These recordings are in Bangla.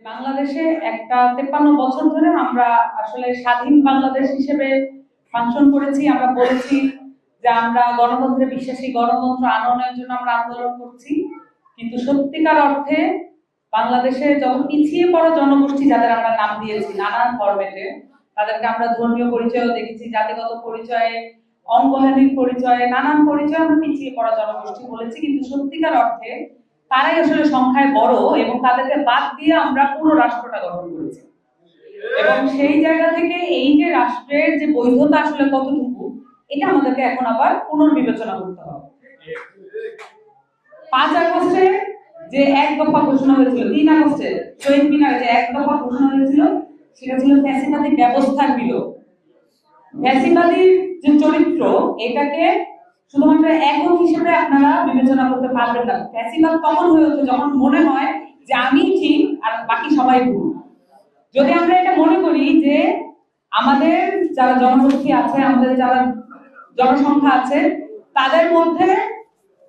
বাংলাদেশে একটা 53 বছর ধরে আমরা আসলে স্বাধীন বাংলাদেশ হিসেবে ফাংশন করেছি। আমরা বলেছি যে আমরা গণতন্ত্রে বিশ্বাসী, গণতন্ত্র আনয়নের জন্য আমরা আন্দোলন করছি। কিন্তু সত্যিকার অর্থে বাংলাদেশে যখন পিছিয়ে পড়া জনগোষ্ঠী, যাদের আমরা নাম দিয়েছি নানান ফরম্যাটে, তাদেরকে আমরা ধর্মীয় পরিচয়ও দেখেছি, জাতিগত পরিচয়ে, অঙ্গহানির পরিচয়ে, নানান পরিচয়ে আমরা পিছিয়ে পড়া জনগোষ্ঠী বলেছি। কিন্তু সত্যিকার অর্থে তারাই আসলে সংখ্যায় বড় এবং তাদেরকে বাদ দিয়ে আমরা পুরো রাষ্ট্রটা গঠন করেছি। এবং সেই জায়গা থেকে এই যে রাষ্ট্রের যে বৈধতা আসলে কতটুকু, এটা আমাদেরকে এখন আবার পুনর্বিবেচনা করতে হবে। 5 আগস্টে যে এক দফা ঘোষণা হয়েছিল, 3 আগস্টে শহীদ মিনারে যে এক দফা ঘোষণা হয়েছিল, সেটা ছিল ফ্যাসিবাদী ব্যবস্থার বিলোপ। ফ্যাসিবাদীর যে চরিত্র, এটাকে শুধুমাত্র একক হিসেবে আপনারা বিবেচনা করতে পারবেন না। ফ্যাসিবাদ তখন হয়ে ওঠে যখন মনে হয় যে আমি ঠিক আর বাকি সবাই ভুল। যদি আমরা এটা মনে করি যে আমাদের যারা জনগোষ্ঠী আছে, আমাদের যারা জনসংখ্যা আছে,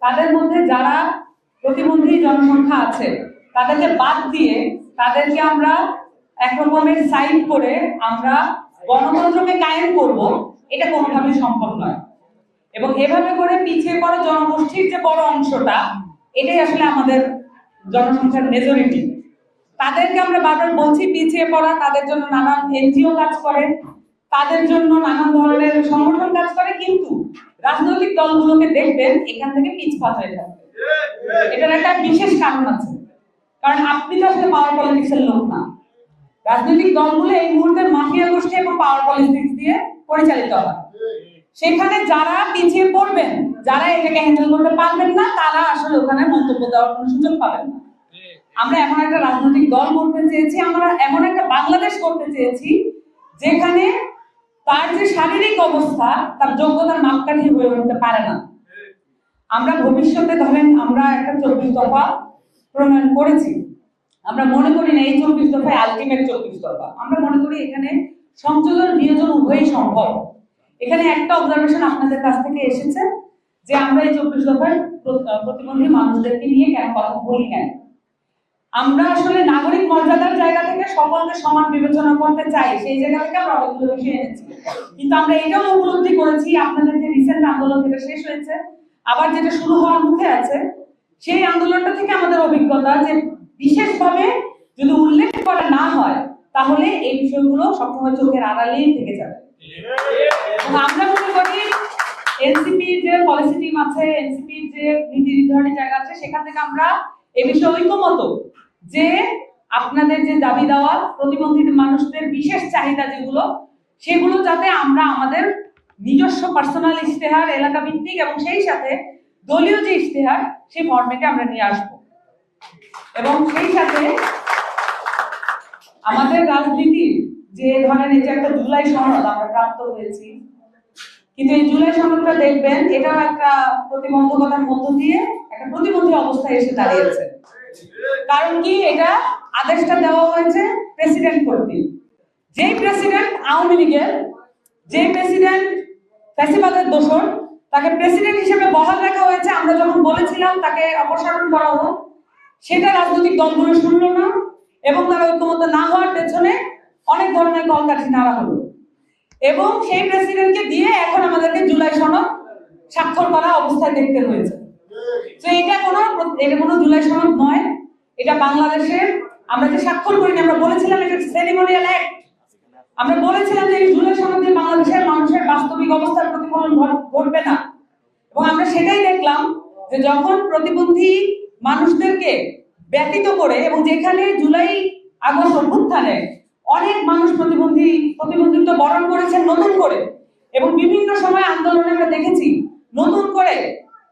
তাদের মধ্যে যারা প্রতিবন্ধী জনসংখ্যা আছে, তাদেরকে বাদ দিয়ে তাদেরকে আমরা একরকমের সাইড করে আমরা গণতন্ত্রকে কায়েম করব, এটা কোনোভাবেই সম্ভব নয়। এবং এভাবে করে পিছিয়ে পড়া জনগোষ্ঠীর যে বড় অংশটা, এটাই আসলে আমাদের জনসংখ্যার মেজরিটি। তাদেরকে আমরা বারবার বলছি পিছিয়ে পড়া, তাদের জন্য নানান এনজিও কাজ করে, তাদের জন্য নানান ধরনের সংগঠন কাজ করে, কিন্তু রাজনৈতিক দলগুলোকে দেখবেন এখান থেকে পিছপা হয়ে যাবে। এটার একটা বিশেষ কারণ আছে, কারণ আপনি তো আসলে পাওয়ার পলিটিক্সের লোক না। রাজনৈতিক দলগুলো এই মুহূর্তে মাফিয়া গোষ্ঠী এবং পাওয়ার পলিটিক্স দিয়ে পরিচালিত হয়। সেখানে যারা পিছিয়ে পড়বেন, যারা এটাকে হ্যান্ডেল করতে পারবেন না, তারা আসলে ওখানে মন্তব্য দেওয়ার কোনো সুযোগ পাবেন না। আমরা এমন একটা রাজনৈতিক দল করতে চেয়েছি, আমরা এমন একটা বাংলাদেশ করতে চেয়েছি যেখানে তার যে শারীরিক অবস্থা তার যোগ্যতার মাপকাঠি হয়ে উঠতে পারে না। আমরা ভবিষ্যতে ধরেন আমরা একটা 24 দফা প্রণয়ন করেছি। আমরা মনে করি না এই 24 দফায় আলটিমেট 24 দফা। আমরা মনে করি এখানে সংযোজন বিয়োজন উভয়ই সম্ভব। এখানে একটা অবজারভেশন আপনাদের কাছ থেকে এসেছে যে আমরা এই 24 দফায় প্রতিবন্ধী মানুষদেরকে নিয়ে কেন কথা বলি না। আমরা আসলে নাগরিক মর্যাদার জায়গা থেকে সকলকে সমান বিবেচনা করতে চাই, সেই জায়গা থেকে আমরা অনেকগুলো বিষয় এনেছি। কিন্তু আমরা এটাও উপলব্ধি করেছি, আপনাদের যে রিসেন্ট আন্দোলন যেটা শেষ হয়েছে, আবার যেটা শুরু হওয়ার মুখে আছে, সেই আন্দোলনটা থেকে আমাদের অভিজ্ঞতা যে বিশেষভাবে যদি উল্লেখ করা না হয়, তাহলে এই বিষয়গুলো সবসময় চোখের আড়ালেই থেকে যাবে। আমরা মনে করি এনসিপির যে পলিসি টিম আছে, এনসিপির যে নীতি নির্ধারণী জায়গা আছে, সেখান থেকে আমরা এ বিষয়ে ঐক্যমত যে আপনাদের যে দাবি দেওয়া প্রতিবন্ধী মানুষদের বিশেষ চাহিদা যেগুলো, সেগুলো যাতে আমরা আমাদের নিজস্ব পার্সোনাল ইশতেহার, এলাকা ভিত্তিক এবং সেই সাথে দলীয় যে ইশতেহার, সেই ফরম্যাটে আমরা নিয়ে আসবো। এবং সেই সাথে আমাদের রাজনীতির যে ধরেন এই যে একটা জুলাই সনদ আমরা প্রাপ্ত হয়েছি, কিন্তু এই জুলাই সনদটা দেখবেন এটাও একটা প্রতিবন্ধকতার মধ্য দিয়ে একটা প্রতিবন্ধী অবস্থায় এসে দাঁড়িয়েছে। কারণ কি, এটা আদেশটা দেওয়া হয়েছে প্রেসিডেন্ট কর্তৃক। যেই প্রেসিডেন্ট আওয়ামী লীগের, যে প্রেসিডেন্ট ফ্যাসিবাদের দোসর, তাকে প্রেসিডেন্ট হিসেবে বহাল রাখা হয়েছে। আমরা যখন বলেছিলাম তাকে অপসারণ করা হোক, সেটা রাজনৈতিক দলগুলো শুনল না এবং তারা ঐক্যমত না হওয়ার পেছনে অনেক ধরনের কলকাঠি নাড়া হলো। এবং সেই প্রেসিডেন্টকে দিয়ে এখন আমাদেরকে জুলাই সনদ স্বাক্ষর করা অবস্থায় দেখতে হয়েছে। তো এটা কোনো জুলাই সনদ নয়, এটা বাংলাদেশের আমরা যে স্বাক্ষর করিনি, আমরা বলেছিলাম এটা সেরিমোনিয়াল অ্যাক্ট। আমরা বলেছিলাম যে এই জুলাই সনদে বাংলাদেশের মানুষের বাস্তবিক অবস্থার প্রতিফলন ঘটবে না। এবং আমরা সেটাই দেখলাম যে যখন প্রতিবন্ধী মানুষদেরকে ব্যতীত করে, এবং যেখানে জুলাই আগস্ট অভ্যুত্থানে অনেক মানুষ প্রতিবন্ধিত্ব বরণ করেছেন নতুন করে, এবং বিভিন্ন সময় আন্দোলনে আমরা দেখেছি নতুন করে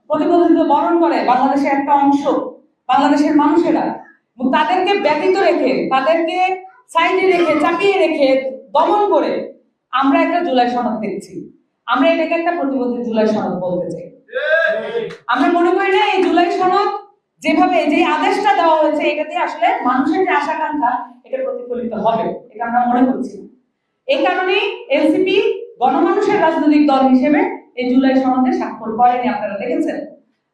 প্রতিবন্ধিত্ব বরণ করে বাংলাদেশের একটা অংশ, বাংলাদেশের মানুষেরা, এবং তাদেরকে ব্যতীত রেখে, তাদেরকে সাইডে রেখে, চাপিয়ে রেখে, দমন করে আমরা একটা জুলাই সনদ দেখছি। আমরা এটাকে একটা প্রতিবন্ধী জুলাই সনদ বলতে চাই। আমরা মনে করি না এই জুলাই সনদ যেভাবে যে আদেশটা দেওয়া হয়েছে, এটাতে আসলে মানুষের যে আশাকাঙ্ক্ষা এটা প্রতিফলিত হবে, এটা আমরা মনে করছি। এই কারণেই এনসিপি গণমানুষের রাজনৈতিক দল হিসেবে এই জুলাই সনদে স্বাক্ষর করেনি। আপনারা দেখেছেন।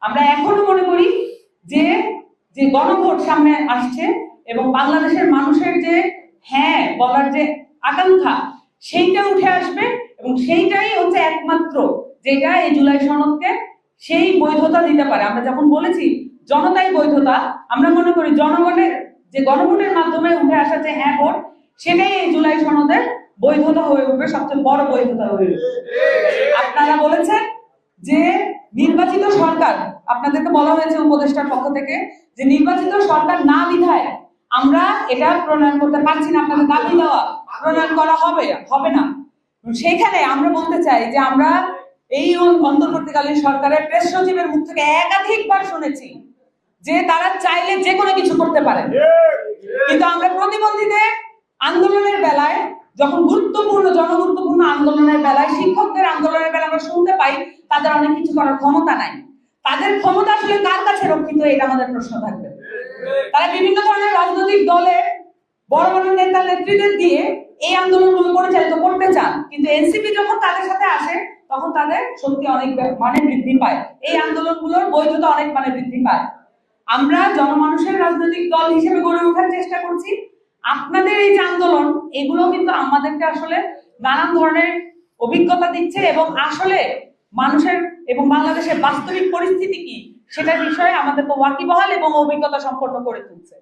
আমরা এখনো মনে করি যে গণভোট সামনে আসছে এবং বাংলাদেশের মানুষের যে হ্যাঁ বলার যে আকাঙ্ক্ষা সেইটা উঠে আসবে, এবং সেইটাই হচ্ছে একমাত্র যেটা এই জুলাই সনদকে সেই বৈধতা দিতে পারে। আমরা যখন বলেছি জনতাই বৈধতা, আমরা মনে করি জনগণের যে গণভোটের মাধ্যমে উঠে আসা যে হ্যাঁ ভোট, সেটাই এই জুলাই সনদের বৈধতা হয়ে উঠবে, সবচেয়ে বড় বৈধতা হয়ে উঠবে। আপনারা বলেছেন যে নির্বাচিত সরকার, আপনাদেরকে বলা হয়েছে উপদেষ্টার পক্ষ থেকে যে নির্বাচিত সরকার না বিধায় আমরা এটা প্রণয়ন করতে পারছি না, আপনাদের দাবি দেওয়া প্রণয়ন করা হবে না। সেইখানে আমরা বলতে চাই যে আমরা এই অন্তর্বর্তীকালীন সরকারের প্রেস সচিবের মুখ থেকে একাধিকবার শুনেছি যে তারা চাইলে যে কোনো কিছু করতে পারে, কিন্তু আমরা প্রতিবন্ধীদের আন্দোলনের বেলায়, যখন গুরুত্বপূর্ণ জনগুরুত্বপূর্ণ আন্দোলনের বেলায়, শিক্ষকদের আন্দোলনের বেলায় আমরা শুনতে পাই তাদের অনেক কিছু করার ক্ষমতা নাই। তাদের ক্ষমতা আসলে কার কাছে রক্ষিত, এটা আমাদের প্রশ্ন থাকবে। তারা বিভিন্ন ধরনের রাজনৈতিক দলে বড় বড় নেতা নেত্রীদের দিয়ে এই আন্দোলনগুলো পরিচালিত করতে চান, কিন্তু এনসিপি যখন তাদের সাথে আসে তখন তাদের শক্তি অনেক মানে বৃদ্ধি পায়, এই আন্দোলনগুলোর বৈধতা অনেক মানে বৃদ্ধি পায়। আমরা জনমানুষের রাজনৈতিক দল হিসেবে গড়ে ওঠার চেষ্টা করছি। আপনাদের এই যে আন্দোলন, এগুলো কিন্তু আমাদেরকে আসলে নানান ধরনের অভিজ্ঞতা দিচ্ছে, এবং আসলে মানুষের এবং বাংলাদেশের বাস্তবিক পরিস্থিতি কি সেটার বিষয়ে আমাদেরকে ওয়াকিবহাল এবং অভিজ্ঞতা সম্পন্ন করে তুলছে,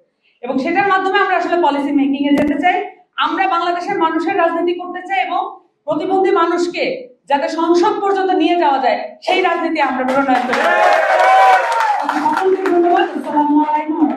এবং সেটার মাধ্যমে আমরা আসলে পলিসি মেকিং এ যেতে চাই। আমরা বাংলাদেশের মানুষের রাজনীতি করতে চাই, এবং প্রতিবন্ধী মানুষকে যাতে সংসদ পর্যন্ত নিয়ে যাওয়া যায় সেই রাজনীতি আমরা প্রণয়ন করতে চাই। সকলকে ধন্যবাদ। আসসালামু আলাইকুম।